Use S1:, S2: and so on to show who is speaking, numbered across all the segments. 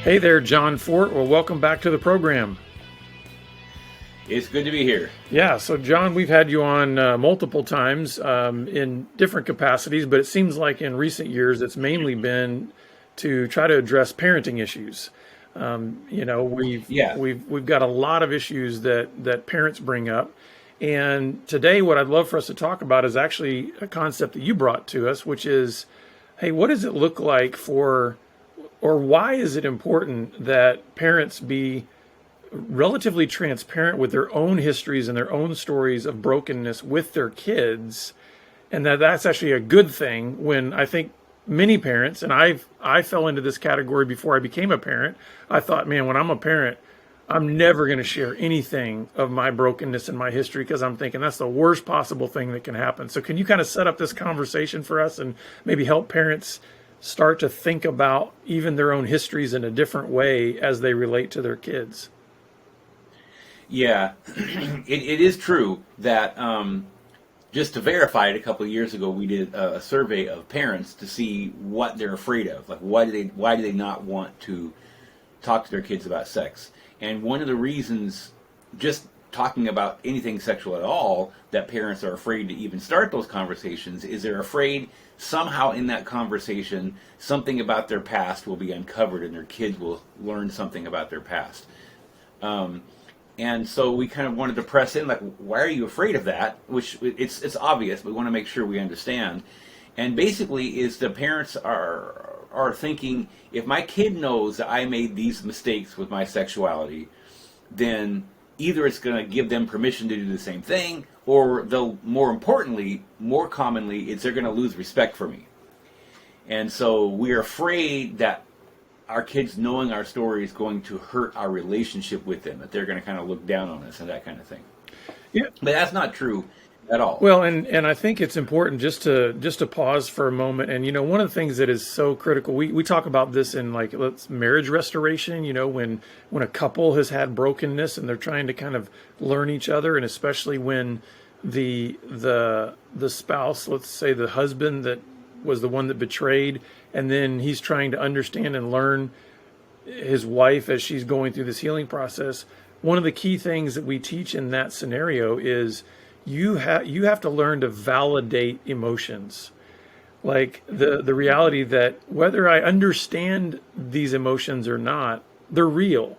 S1: Hey there, John Fort. Well, welcome back to the program.
S2: It's good to be here.
S1: Yeah, so John, we've had you on multiple times in different capacities, but it seems like in recent years it's mainly been to try to address parenting issues. We've
S2: Yeah.
S1: we've got a lot of issues that parents bring up, and today what I'd love for us to talk about is actually a concept that you brought to us, which is, hey, what does it look like for, or why is it important that parents be relatively transparent with their own histories and their own stories of brokenness with their kids, and that's actually a good thing. When I think many parents, and I fell into this category before I became a parent, I thought, man, when I'm a parent, I'm never going to share anything of my brokenness and my history, because I'm thinking that's the worst possible thing that can happen. So can you kind of set up this conversation for us and maybe help parents start to think about even their own histories in a different way as they relate to their kids?
S2: Yeah. It is true that just to verify it, a couple of years ago, we did a survey of parents to see what they're afraid of. Like, why do they not want to talk to their kids about sex? And one of the reasons, just talking about anything sexual at all, that parents are afraid to even start those conversations is they're afraid somehow in that conversation something about their past will be uncovered and their kids will learn something about their past. And so we kind of wanted to press in, like, why are you afraid of that? Which it's obvious, but we want to make sure we understand. And basically, is the parents are thinking, if my kid knows that I made these mistakes with my sexuality, then either it's going to give them permission to do the same thing, or they'll, more importantly, more commonly, they're going to lose respect for me. And so we're afraid that our kids knowing our story is going to hurt our relationship with them, that they're going to kind of look down on us and that kind of thing.
S1: Yeah.
S2: But that's not true at all.
S1: Well, and I think it's important just to pause for a moment. And one of the things that is so critical, we talk about this in, like, let's marriage restoration. When a couple has had brokenness and they're trying to kind of learn each other, and especially when the spouse, let's say the husband that was the one that betrayed, and then he's trying to understand and learn his wife as she's going through this healing process. One of the key things that we teach in that scenario is you have to learn to validate emotions. Like the reality that whether I understand these emotions or not, they're real.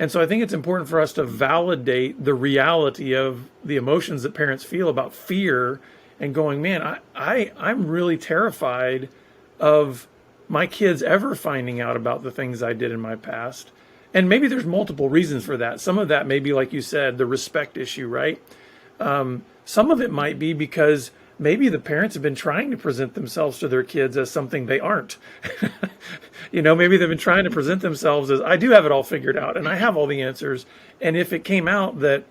S1: And so I think it's important for us to validate the reality of the emotions that parents feel about fear, and going, man, I'm really terrified of my kids ever finding out about the things I did in my past. And maybe there's multiple reasons for that. Some of that may be, like you said, the respect issue, right? Some of it might be because maybe the parents have been trying to present themselves to their kids as something they aren't. Maybe they've been trying to present themselves as, I do have it all figured out and I have all the answers. And if it came out that,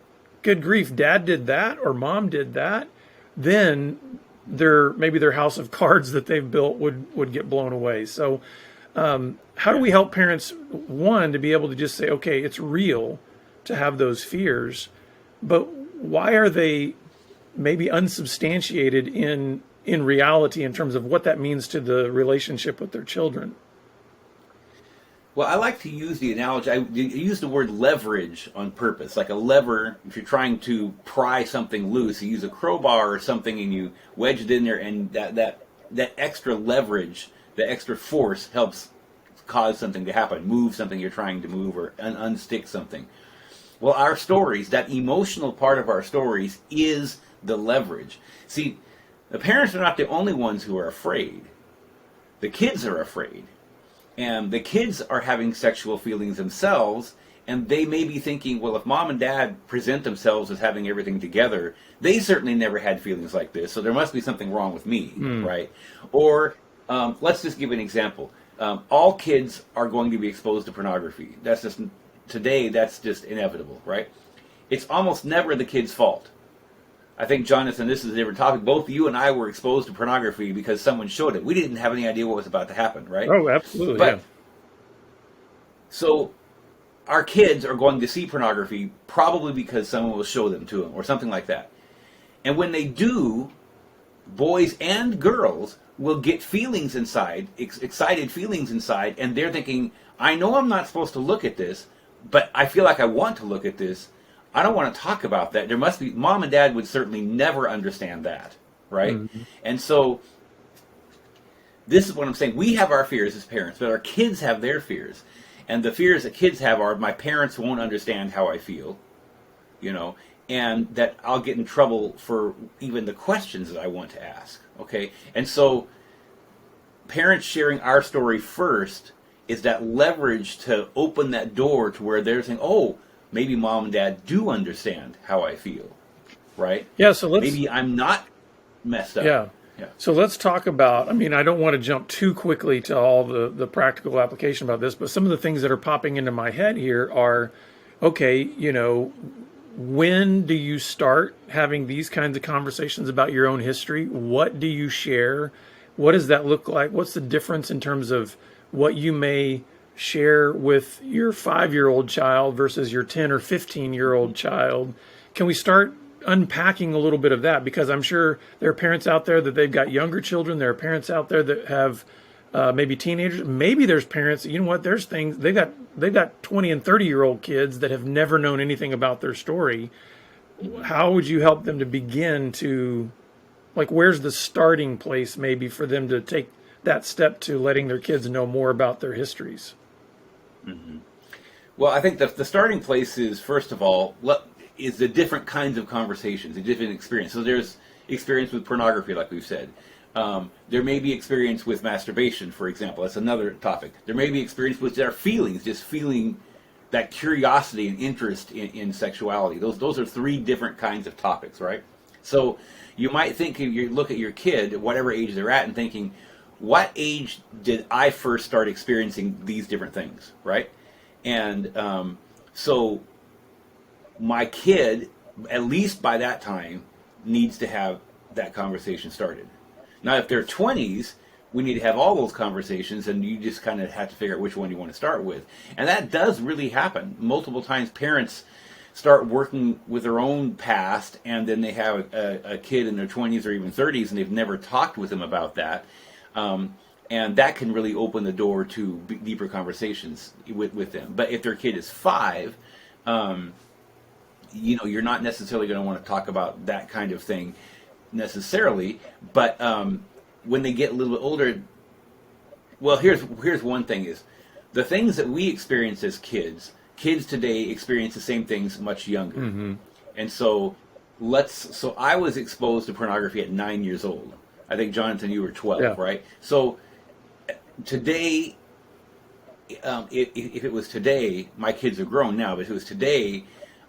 S1: good grief, dad did that or mom did that, then maybe their house of cards that they've built would get blown away. So how do we help parents, one, to be able to just say, okay, it's real to have those fears, but why are they maybe unsubstantiated in reality in terms of what that means to the relationship with their children?
S2: Well, I like to use the analogy. I use the word leverage on purpose. Like a lever, if you're trying to pry something loose, you use a crowbar or something and you wedge it in there, and that extra leverage, the extra force helps cause something to happen, move something you're trying to move, or unstick something. Well, our stories, that emotional part of our stories, is the leverage. See, the parents are not the only ones who are afraid. The kids are afraid. And the kids are having sexual feelings themselves, and they may be thinking, well, if mom and dad present themselves as having everything together, they certainly never had feelings like this, so there must be something wrong with me, right? Or let's just give an example. All kids are going to be exposed to pornography. Today, that's just inevitable, right? It's almost never the kid's fault. I think, Jonathan, this is a different topic. Both you and I were exposed to pornography because someone showed it. We didn't have any idea what was about to happen, right?
S1: Oh, absolutely.
S2: But
S1: Yeah.
S2: So our kids are going to see pornography probably because someone will show them to them or something like that. And when they do, boys and girls will get feelings inside, excited feelings inside, and they're thinking, I know I'm not supposed to look at this, but I feel like I want to look at this. I don't want to talk about that. There must be, mom and dad would certainly never understand that, right?
S1: Mhm.
S2: And so this is what I'm saying. We have our fears as parents, but our kids have their fears. And the fears that kids have are my parents won't understand how I feel, and that I'll get in trouble for even the questions that I want to ask, okay? And so parents sharing our story first is that leverage to open that door to where they're saying, oh, maybe mom and dad do understand how I feel, right?
S1: Yeah, so
S2: Maybe I'm not messed up.
S1: yeah.
S2: Yeah.
S1: So let's talk about, I mean, I don't want to jump too quickly to all the practical application about this, but some of the things that are popping into my head here are, okay, when do you start having these kinds of conversations about your own history? What do you share? What does that look like? What's the difference in terms of what you may share with your 5-year-old child versus your 10 or 15-year-old child? Can we start unpacking a little bit of that? Because I'm sure there are parents out there that they've got younger children. There are parents out there that have maybe teenagers. Maybe there's parents, there's things, they've got 20 and 30-year-old kids that have never known anything about their story. How would you help them to begin to, like, where's the starting place maybe for them to take that step to letting their kids know more about their histories?
S2: Mm-hmm. Well, I think the starting place is, first of all, is the different kinds of conversations, the different experience. So there's experience with pornography, like we've said. There may be experience with masturbation, for example. That's another topic. There may be experience with their feelings, just feeling that curiosity and interest in sexuality. Those are 3 different kinds of topics, right? So you might think, you look at your kid, whatever age they're at, and thinking, what age did I first start experiencing these different things, right? And so my kid, at least by that time, needs to have that conversation started. Now, if they're 20s, we need to have all those conversations, and you just kind of have to figure out which one you want to start with. And that does really happen. Multiple times parents start working with their own past, and then they have a kid in their 20s or even 30s, and they've never talked with them about that. And that can really open the door to deeper conversations with them. But if their kid is 5, you're not necessarily going to want to talk about that kind of thing necessarily, but when they get a little bit older, well, here's one thing is, the things that we experience as kids today experience the same things much younger.
S1: Mm-hmm.
S2: And so I was exposed to pornography at 9 years old. I think, Jonathan, you were 12,
S1: Yeah.
S2: right? So today, if it was today, my kids are grown now, but if it was today,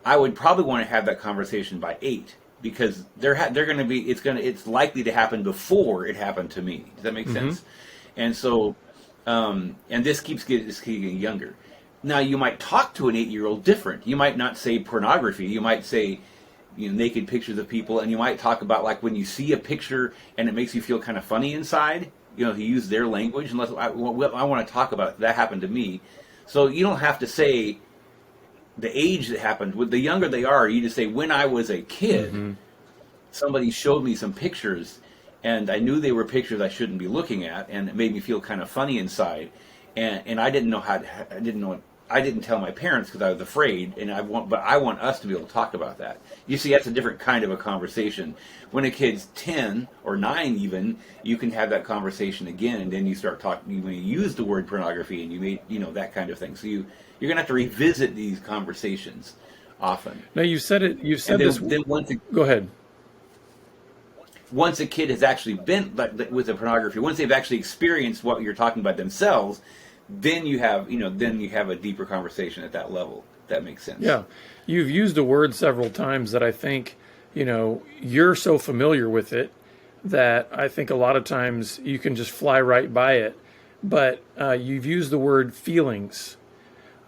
S2: I would probably want to have that conversation by 8, because they're going to be, it's likely to happen before it happened to me. Does that make sense? And so, and this keeps getting younger. Now, you might talk to an 8-year-old different. You might not say pornography. You might say, naked pictures of people, and you might talk about, like, when you see a picture and it makes you feel kind of funny inside. To use their language. Unless I want to talk about it. That happened to me. So you don't have to say the age that happened. The younger they are, you just say, when I was a kid, somebody showed me some pictures, and I knew they were pictures I shouldn't be looking at, and it made me feel kind of funny inside, and I didn't know I didn't tell my parents because I was afraid, but I want us to be able to talk about that. You see, that's a different kind of a conversation. When a kid's 10 or 9 even, you can have that conversation again, and then you start talking, when you use the word pornography, and you may, that kind of thing. So you're going to have to revisit these conversations often.
S1: Now, you said this.
S2: Then
S1: Go ahead.
S2: Once a kid has actually been with the pornography, once they've actually experienced what you're talking about themselves, then you have a deeper conversation at that level. If that makes sense.
S1: Yeah. You've used a word several times that I think, you're so familiar with it that I think a lot of times you can just fly right by it. But you've used the word feelings.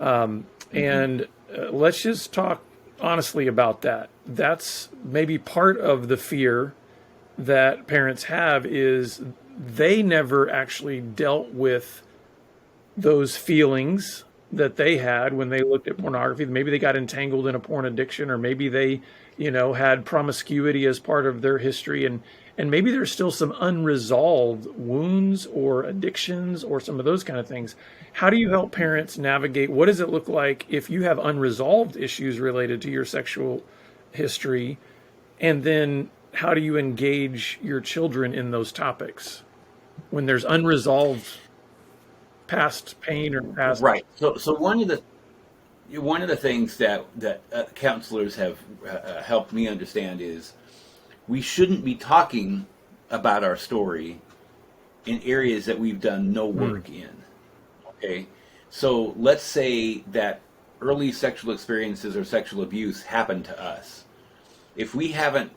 S1: And let's just talk honestly about that. That's maybe part of the fear that parents have, is they never actually dealt with those feelings that they had when they looked at pornography. Maybe they got entangled in a porn addiction, or maybe they, had promiscuity as part of their history, and maybe there's still some unresolved wounds or addictions or some of those kind of things. How do you help parents navigate? What does it look like if you have unresolved issues related to your sexual history? And then how do you engage your children in those topics when there's unresolved past pain or past?
S2: Right. So one of the things that counselors have helped me understand is we shouldn't be talking about our story in areas that we've done no work in. Okay, so let's say that early sexual experiences or sexual abuse happened to us. If we haven't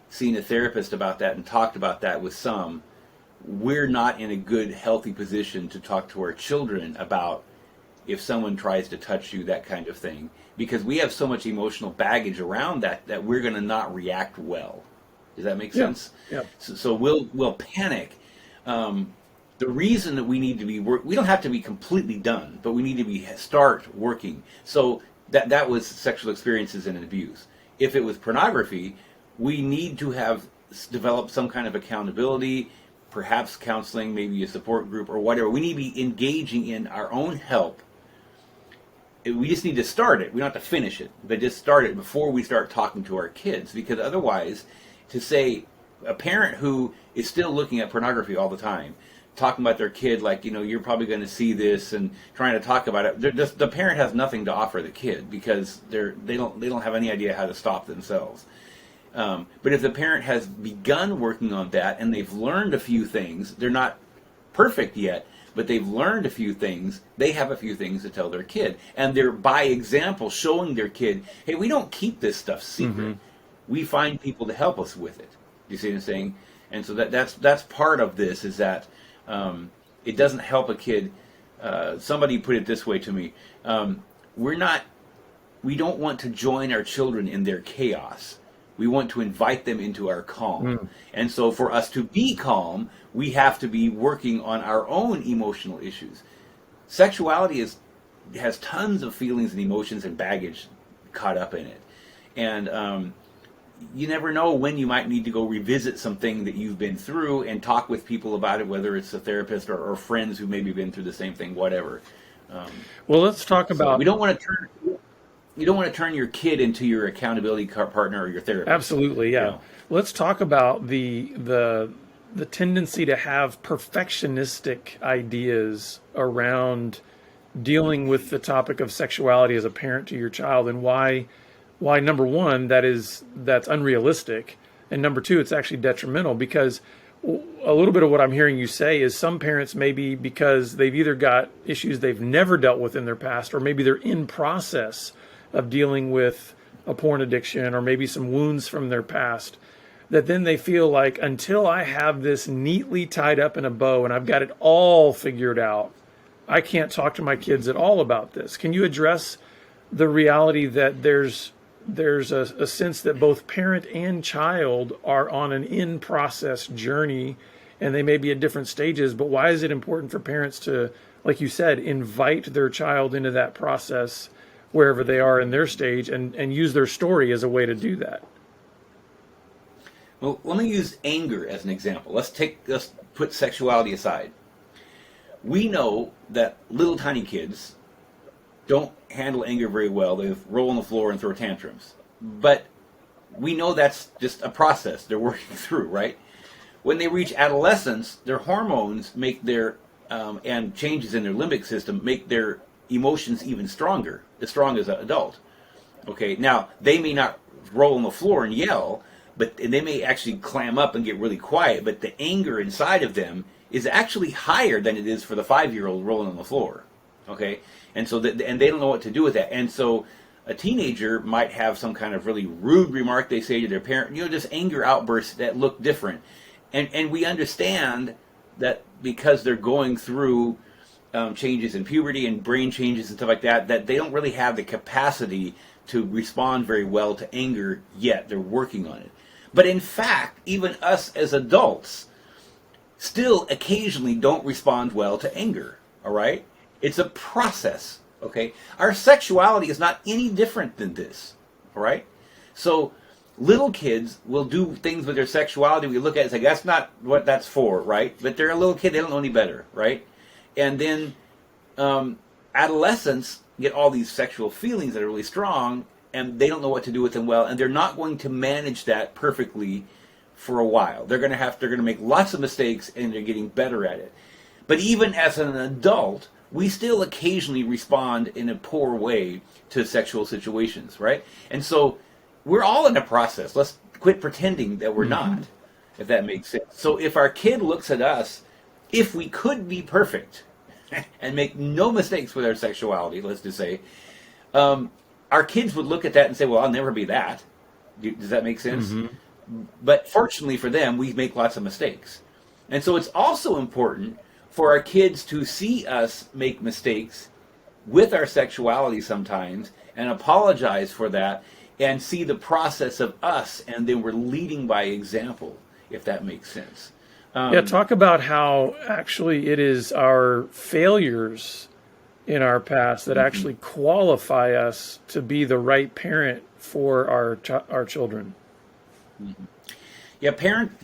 S2: seen a therapist about that and talked about that with some, we're not in a good, healthy position to talk to our children about if someone tries to touch you, that kind of thing, because we have so much emotional baggage around that we're going to not react well. Does that make sense?
S1: Yeah.
S2: So we'll panic. The reason that we need to be we don't have to be completely done, but we need to start working. So that was sexual experiences and abuse. If it was pornography, we need to have developed some kind of accountability, perhaps counseling, maybe a support group or whatever. We need to be engaging in our own help. We just need to start it. We don't have to finish it, but just start it before we start talking to our kids, because otherwise, to say a parent who is still looking at pornography all the time, talking about their kid like, you're probably going to see this, and trying to talk about it, the parent has nothing to offer the kid because they don't have any idea how to stop themselves. But if the parent has begun working on that and they've learned a few things, they're not perfect yet, but they've learned a few things, they have a few things to tell their kid. And they're, by example, showing their kid, hey, we don't keep this stuff secret. We find people to help us with it. Do you see what I'm saying? And so that's part of this, is that it doesn't help a kid. Somebody put it this way to me. We don't want to join our children in their chaos. We want to invite them into our calm. And so for us to be calm, we have to be working on our own emotional issues. Sexuality has tons of feelings and emotions and baggage caught up in it. And you never know when you might need to go revisit something that you've been through and talk with people about it, whether it's a therapist or friends who maybe been through the same thing, whatever.
S1: Well, let's talk about...
S2: We don't want to turn... You don't want to turn your kid into your accountability partner or your therapist.
S1: Absolutely, yeah. Let's talk about the tendency to have perfectionistic ideas around dealing with the topic of sexuality as a parent to your child, and why number one, that's unrealistic, and number two, it's actually detrimental, because a little bit of what I'm hearing you say is some parents, maybe because they've either got issues they've never dealt with in their past, or maybe they're in process of dealing with a porn addiction or maybe some wounds from their past, that then they feel like, until I have this neatly tied up in a bow and I've got it all figured out, I can't talk to my kids at all about this. Can you address the reality that there's a sense that both parent and child are on an in-process journey, and they may be at different stages, but why is it important for parents to, like you said, invite their child into that process wherever they are in their stage, and use their story as a way to do that?
S2: Well, let me use anger as an example. Let's put sexuality aside. We know that little tiny kids don't handle anger very well. They roll on the floor and throw tantrums. But we know that's just a process they're working through, right? When they reach adolescence, their hormones make and changes in their limbic system make their emotions even stronger, as strong as an adult. Okay, now they may not roll on the floor and yell, and they may actually clam up and get really quiet, but the anger inside of them is actually higher than it is for the 5-year-old rolling on the floor. Okay, and so and they don't know what to do with that. And so a teenager might have some kind of really rude remark they say to their parent, just anger outbursts that look different. And we understand that because they're going through changes in puberty and brain changes and stuff like that they don't really have the capacity to respond very well to anger yet. They're working on it. But in fact, even us as adults still occasionally don't respond well to anger, all right? It's a process, okay? Our sexuality is not any different than this, all right? So little kids will do things with their sexuality. We look at it and say, that's not what that's for, right? But they're a little kid, they don't know any better, right? And then adolescents get all these sexual feelings that are really strong, and they don't know what to do with them well, and they're not going to manage that perfectly for a while. They're going to make lots of mistakes, and they're getting better at it. But even as an adult, we still occasionally respond in a poor way to sexual situations, right? And so we're all in a process. Let's quit pretending that we're not, if that makes sense. So if our kid looks at us, if we could be perfect and make no mistakes with our sexuality, let's just say, our kids would look at that and say, well, I'll never be that. Does that make sense? But fortunately for them, we make lots of mistakes. And so it's also important for our kids to see us make mistakes with our sexuality sometimes and apologize for that and see the process of us, and then we're leading by example, if that makes sense.
S1: Yeah, talk about how actually it is our failures in our past that actually qualify us to be the right parent for our children.
S2: Yeah,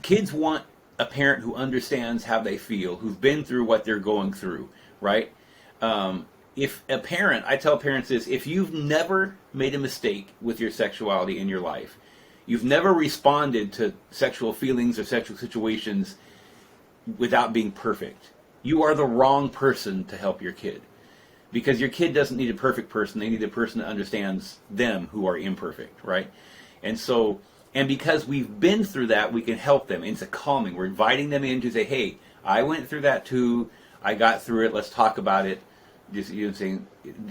S2: kids want a parent who understands how they feel, who's been through what they're going through, right? If a parent, I tell parents this, if you've never made a mistake with your sexuality in your life, you've never responded to sexual feelings or sexual situations without being perfect, you are the wrong person to help your kid. Because your kid doesn't need a perfect person, they need a person that understands them who are imperfect, right? And so, and because we've been through that, we can help them. It's a calming. We're inviting them in to say, hey, I went through that too, I got through it, let's talk about it. Just, you know, saying,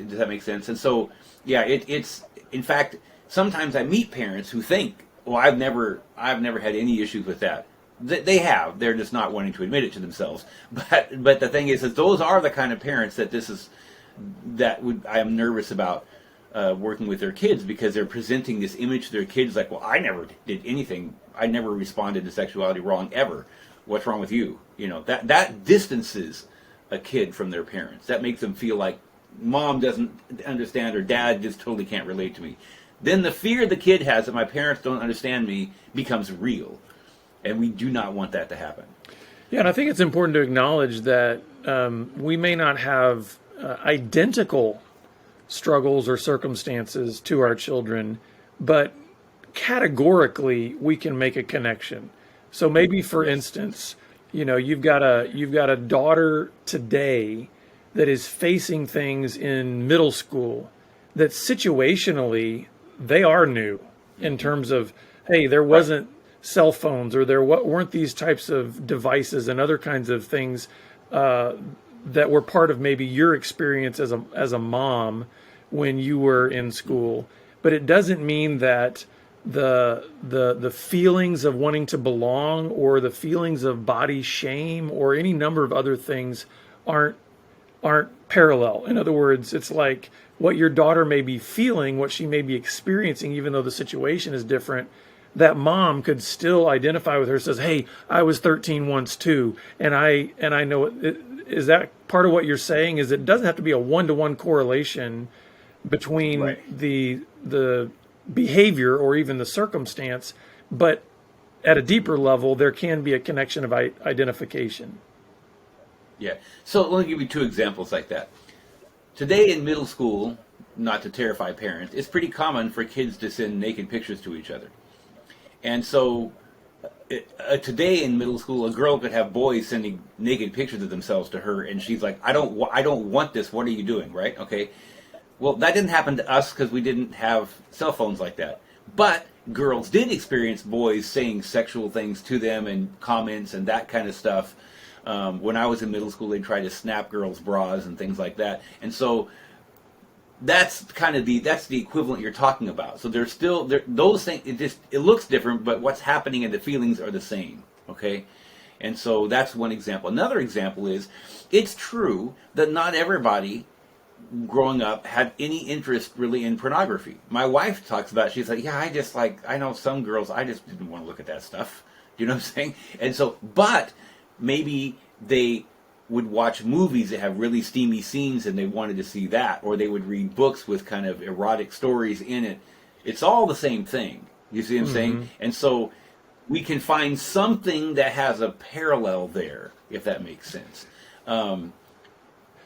S2: does that make sense? And so, yeah, it's in fact, sometimes I meet parents who think, well, I've never had any issues with that. They have. They're just not wanting to admit it to themselves. But the thing is those are the kind of parents I am nervous about working with their kids, because they're presenting this image to their kids like, well, I never did anything. I never responded to sexuality wrong ever. What's wrong with you? You know, that distances a kid from their parents. That makes them feel like mom doesn't understand or dad just totally can't relate to me. Then the fear the kid has that my parents don't understand me becomes real. And we do not want that to happen.
S1: Yeah, and I think it's important to acknowledge that we may not have identical struggles or circumstances to our children, but categorically we can make a connection. So maybe, for instance, you know, you've got a daughter today that is facing things in middle school that situationally they are new in terms of, hey, there wasn't cell phones, or there weren't these types of devices and other kinds of things that were part of maybe your experience as a mom when you were in school. But it doesn't mean that the feelings of wanting to belong, or the feelings of body shame, or any number of other things aren't parallel. In other words, it's like what your daughter may be feeling, what she may be experiencing, even though the situation is different, that mom could still identify with her, says, hey, I was 13 once too, and I know it. Is that part of what you're saying? Is it doesn't have to be a one-to-one correlation between the behavior or even the circumstance, but at a deeper level, there can be a connection of identification.
S2: Yeah. So let me give you two examples like that. Today in middle school, not to terrify parents, it's pretty common for kids to send naked pictures to each other. And so today in middle school, a girl could have boys sending naked pictures of themselves to her, and she's like, I don't want this. What are you doing? Right? Okay. Well, that didn't happen to us because we didn't have cell phones like that. But girls did experience boys saying sexual things to them and comments and that kind of stuff. When I was in middle school, they tried to snap girls' bras and things like that. And so that's kind of that's the equivalent you're talking about. So there's still those things. It looks different, but what's happening and the feelings are the same. Okay, and so that's one example. Another example is it's true that not everybody growing up had any interest really in pornography. My wife talks about it. She's like, yeah, I know some girls, I just didn't want to look at that stuff. Do you know what I'm saying? And so, but maybe they would watch movies that have really steamy scenes and they wanted to see that, or they would read books with kind of erotic stories in it. It's all the same thing, You see what I'm saying? And so we can find something that has a parallel there, if that makes sense. Um,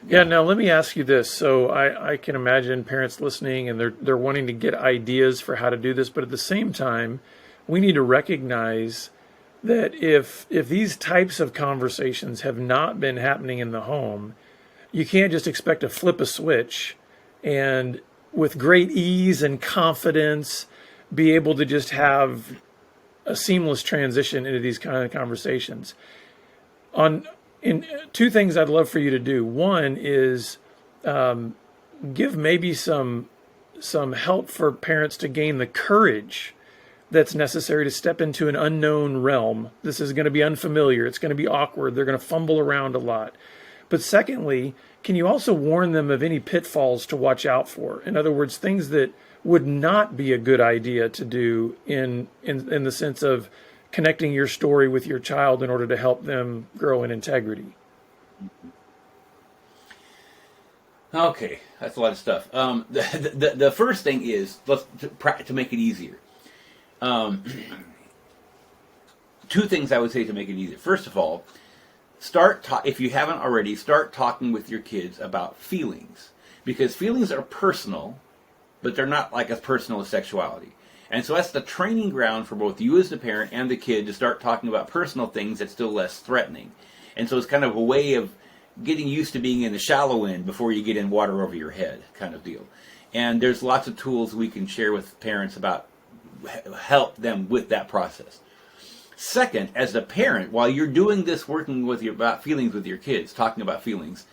S1: Yeah, now let me ask you this. So I can imagine parents listening and they're wanting to get ideas for how to do this, but at the same time, we need to recognize that if these types of conversations have not been happening in the home, you can't just expect to flip a switch and with great ease and confidence be able to just have a seamless transition into these kind of conversations. On in two things I'd love for you to do. One is give maybe some help for parents to gain the courage that's necessary to step into an unknown realm. This is going to be unfamiliar. It's going to be awkward. They're going to fumble around a lot. But secondly, can you also warn them of any pitfalls to watch out for? In other words, things that would not be a good idea to do in the sense of connecting your story with your child in order to help them grow in integrity.
S2: okay, that's a lot of stuff. The first thing is to make it easier. Um, Two things I would say to make it easier. First of all, if you haven't already, start talking with your kids about feelings, because feelings are personal, but they're not like as personal as sexuality. And so that's the training ground for both you as the parent and the kid to start talking about personal things that's still less threatening. And so it's kind of a way of getting used to being in the shallow end before you get in water over your head kind of deal. And there's lots of tools we can share with parents about help them with that process. Second, as a parent, while you're doing this, working with about feelings with your kids, talking about feelings,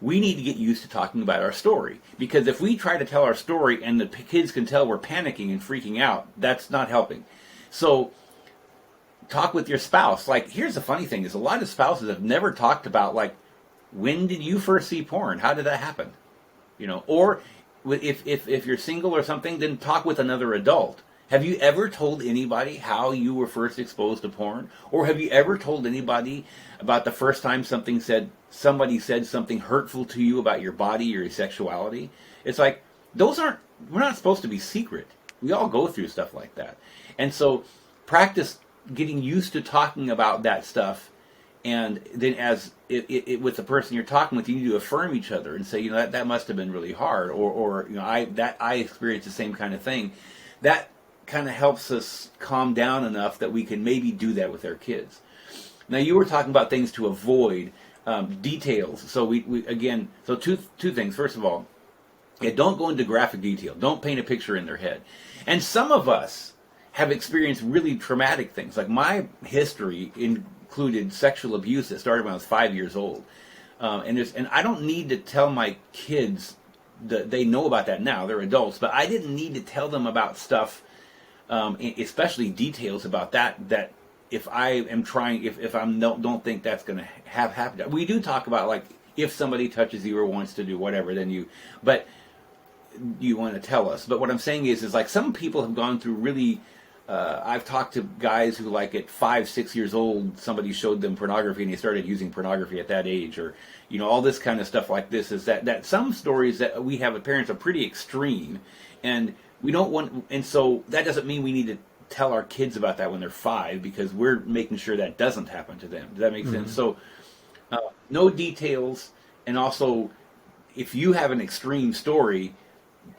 S2: we need to get used to talking about our story. Because if we try to tell our story and the kids can tell we're panicking and freaking out, that's not helping. So talk with your spouse. Like, here's the funny thing is a lot of spouses have never talked about, like, when did you first see porn? How did that happen? Or if you're single or something, then talk with another adult. Have you ever told anybody how you were first exposed to porn? Or have you ever told anybody about the first time somebody said something hurtful to you about your body or your sexuality? It's like, we're not supposed to be secret. We all go through stuff like that. And so practice getting used to talking about that stuff. And then as with the person you're talking with, you need to affirm each other and say, that must have been really hard. Or I experienced the same kind of thing. That kind of helps us calm down enough that we can maybe do that with our kids. Now, you were talking about things to avoid, details. So we again, so two things. First of all, don't go into graphic detail. Don't paint a picture in their head. And some of us have experienced really traumatic things. Like my history included sexual abuse that started when I was 5 years old. And I don't need to tell my kids that they know about that now. They're adults, but I didn't need to tell them about stuff, especially details about that if I am trying, if I don't think that's going to have happened. We do talk about, like, if somebody touches you or wants to do whatever, but you want to tell us. But what I'm saying is like some people have gone through really, I've talked to guys who, like, at 5-6 years old, somebody showed them pornography and they started using pornography at that age, or all this kind of stuff like this. Is that some stories that we have as parents are pretty extreme, and we don't want, and so that doesn't mean we need to tell our kids about that when they're 5, because we're making sure that doesn't happen to them. Does that make sense? So no details, and also if you have an extreme story,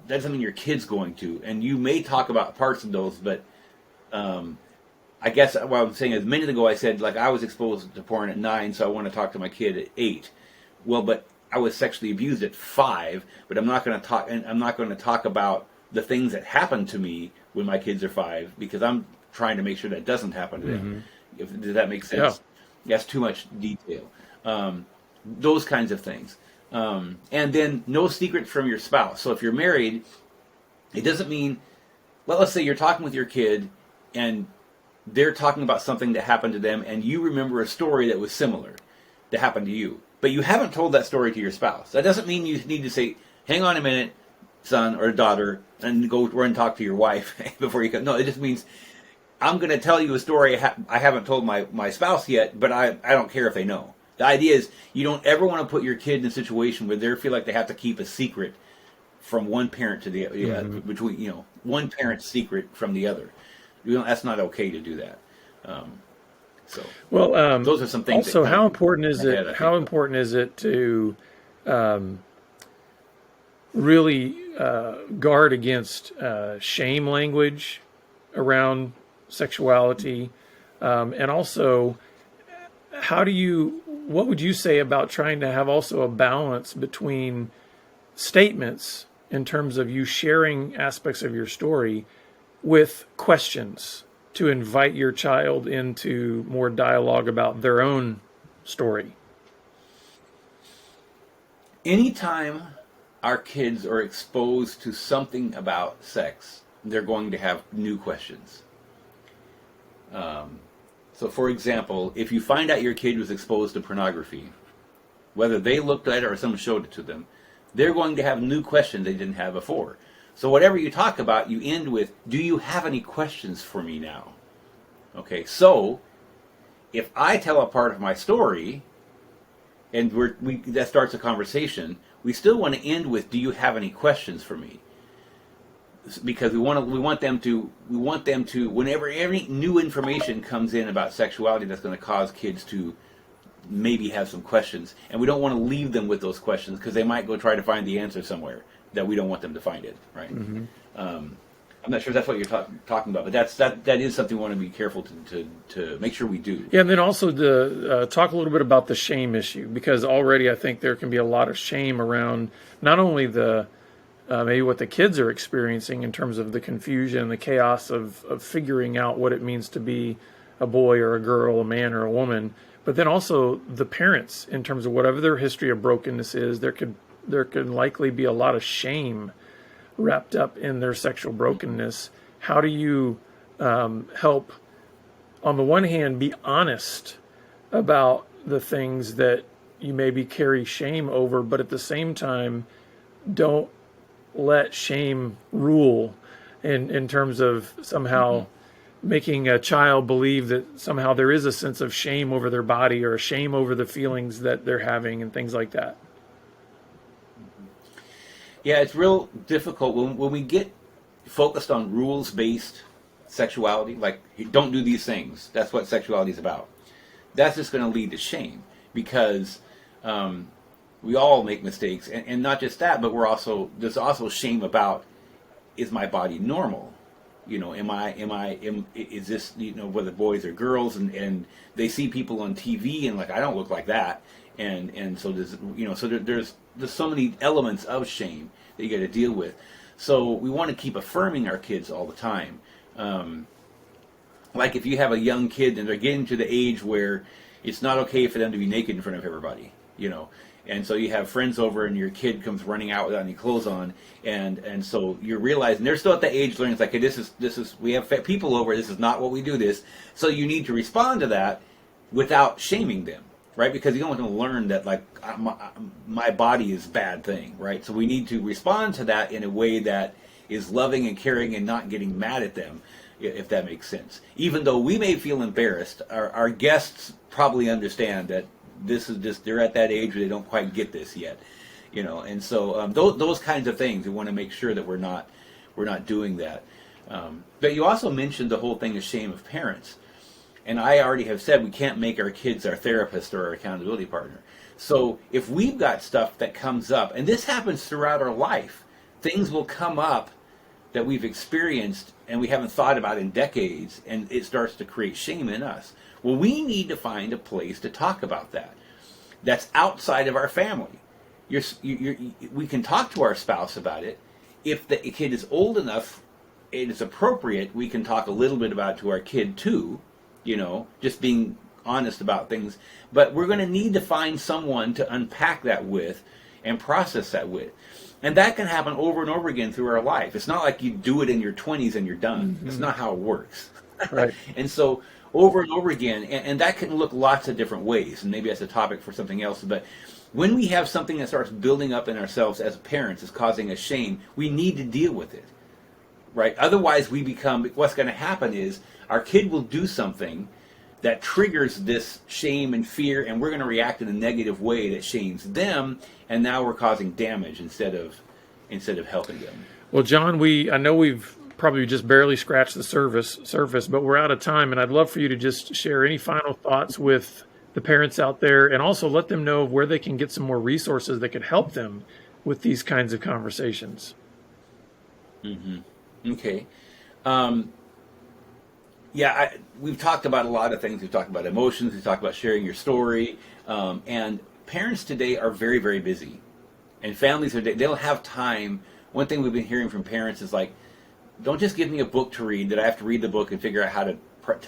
S2: that doesn't mean your kid's going to, and you may talk about parts of those, but I guess what I'm saying is, a minute ago I said, like, I was exposed to porn at 9, so I want to talk to my kid at 8. Well, but I was sexually abused at 5, but I'm not going to talk about the things that happened to me when my kids are 5, because I'm trying to make sure that doesn't happen to them. Does that make sense? Yeah. That's too much detail. Those kinds of things. And then no secrets from your spouse. So if you're married, it doesn't mean, well, let's say you're talking with your kid and they're talking about something that happened to them, and you remember a story that was similar that happened to you, but you haven't told that story to your spouse. That doesn't mean you need to say, hang on a minute, son or daughter, and go run and talk to your wife before you come. No, it just means, I'm going to tell you a story I haven't told my spouse yet, but I don't care if they know. The idea is, you don't ever want to put your kid in a situation where they feel like they have to keep a secret from one parent to the between one parent's secret from the other. That's not okay to do that. So
S1: Well,
S2: those are some things.
S1: also,
S2: that
S1: how important is
S2: ahead,
S1: it? How important is it to really guard against shame language around sexuality, and also, what would you say about trying to have also a balance between statements in terms of you sharing aspects of your story with questions to invite your child into more dialogue about their own story?
S2: Anytime our kids are exposed to something about sex, they're going to have new questions. So, for example, if you find out your kid was exposed to pornography, whether they looked at it or someone showed it to them, they're going to have new questions they didn't have before. So whatever you talk about, you end with, do you have any questions for me now? Okay, so if I tell a part of my story, and that starts a conversation, we still want to end with, do you have any questions for me? Because we want them to whenever every new information comes in about sexuality that's going to cause kids to maybe have some questions, and we don't want to leave them with those questions because they might go try to find the answer somewhere that we don't want them to find it, right?
S1: Mm-hmm.
S2: I'm not sure if that's what you're talking about, but that is something we want to be careful to make sure we do.
S1: Yeah, and then also to talk a little bit about the shame issue, because already I think there can be a lot of shame around not only the maybe what the kids are experiencing in terms of the confusion, the chaos of figuring out what it means to be a boy or a girl, a man or a woman, but then also the parents in terms of whatever their history of brokenness is. There can likely be a lot of shame wrapped up in their sexual brokenness. How do you help, on the one hand, be honest about the things that you maybe carry shame over, but at the same time, don't let shame rule in terms of somehow making a child believe that somehow there is a sense of shame over their body or a shame over the feelings that they're having and things like that?
S2: Yeah, it's real difficult when we get focused on rules-based sexuality, like don't do these things. That's what sexuality is about. That's just going to lead to shame because we all make mistakes, and not just that, but there's also shame about, is my body normal? Is this, whether boys or girls, and they see people on TV and like, I don't look like that, and so there's so many elements of shame that you got to deal with. So we want to keep affirming our kids all the time. Like if you have a young kid and they're getting to the age where it's not okay for them to be naked in front of everybody, and so you have friends over and your kid comes running out without any clothes on, and so you're realizing they're still at the age learning, it's like, hey, this is we have people over, this is not what we do this. So you need to respond to that without shaming them, right? Because you don't want them to learn that like my body is a bad thing, right? So we need to respond to that in a way that is loving and caring and not getting mad at them, if that makes sense. Even though we may feel embarrassed, our guests probably understand that this is just, they're at that age where they don't quite get this yet, and so those kinds of things, we want to make sure that we're not doing that. But you also mentioned the whole thing of shame of parents, and I already have said we can't make our kids our therapist or our accountability partner. So if we've got stuff that comes up, and this happens throughout our life, things will come up that we've experienced and we haven't thought about in decades, and it starts to create shame in us. Well, we need to find a place to talk about that that's outside of our family. We can talk to our spouse about it. If the kid is old enough, it is appropriate, we can talk a little bit about it to our kid too, just being honest about things. But we're going to need to find someone to unpack that with and process that with. And that can happen over and over again through our life. It's not like you do it in your 20s and you're done. Mm-hmm. It's not how it works.
S1: Right.
S2: And so over and over again, and that can look lots of different ways, and maybe that's a topic for something else, but when we have something that starts building up in ourselves as parents, is causing us shame, we need to deal with it, right? Otherwise what's going to happen is our kid will do something that triggers this shame and fear, and we're going to react in a negative way that shames them, and now we're causing damage instead of instead of helping them.
S1: Well, John, I know we've probably just barely scratched the surface, but we're out of time, and I'd love for you to just share any final thoughts with the parents out there, and also let them know where they can get some more resources that could help them with these kinds of conversations.
S2: Okay. We've talked about a lot of things. We've talked about emotions. We've talked about sharing your story. And parents today are very, very busy. And families they don't have time. One thing we've been hearing from parents is like, don't just give me a book to read that I have to read the book and figure out how to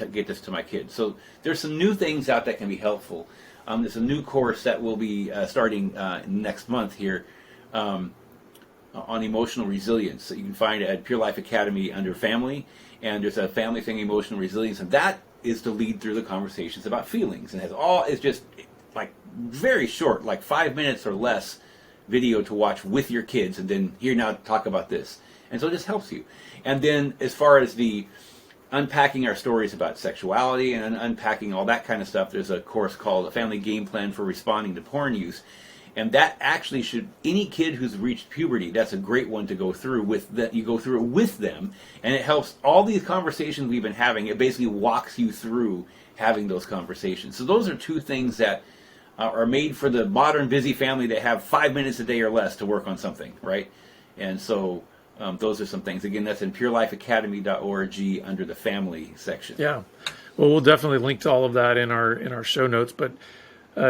S2: get this to my kids. So there's some new things out that can be helpful. There's a new course that will be starting next month here on emotional resilience that you can find at Pure Life Academy under Family. And there's a family thing, emotional resilience, and that is to lead through the conversations about feelings. And it's just like very short, like 5 minutes or less video to watch with your kids, and then here now talk about this. And so it just helps you. And then as far as the unpacking our stories about sexuality and unpacking all that kind of stuff, there's a course called A Family Game Plan for Responding to Porn Use. And that actually any kid who's reached puberty, that's a great one to go through you go through it with them, and it helps all these conversations we've been having. It basically walks you through having those conversations. So those are two things that are made for the modern busy family that have 5 minutes a day or less to work on something, right? And so those are some things. Again, that's in purelifeacademy.org under the family section.
S1: Yeah. Well, we'll definitely link to all of that in our show notes. But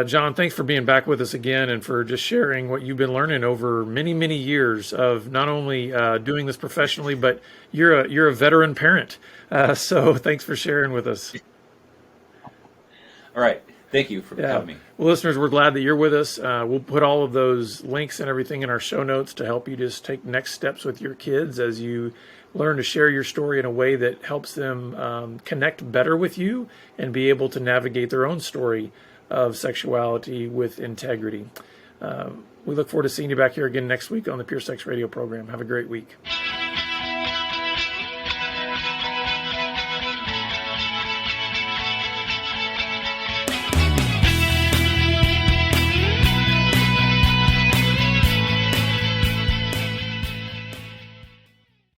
S1: John, thanks for being back with us again and for just sharing what you've been learning over many, many years of not only doing this professionally, but you're a veteran parent. So thanks for sharing with us.
S2: All right. Thank you for having me.
S1: Well, listeners, we're glad that you're with us. We'll put all of those links and everything in our show notes to help you just take next steps with your kids as you learn to share your story in a way that helps them connect better with you and be able to navigate their own story of sexuality with integrity. We look forward to seeing you back here again next week on the Pure Sex Radio program. Have a great week.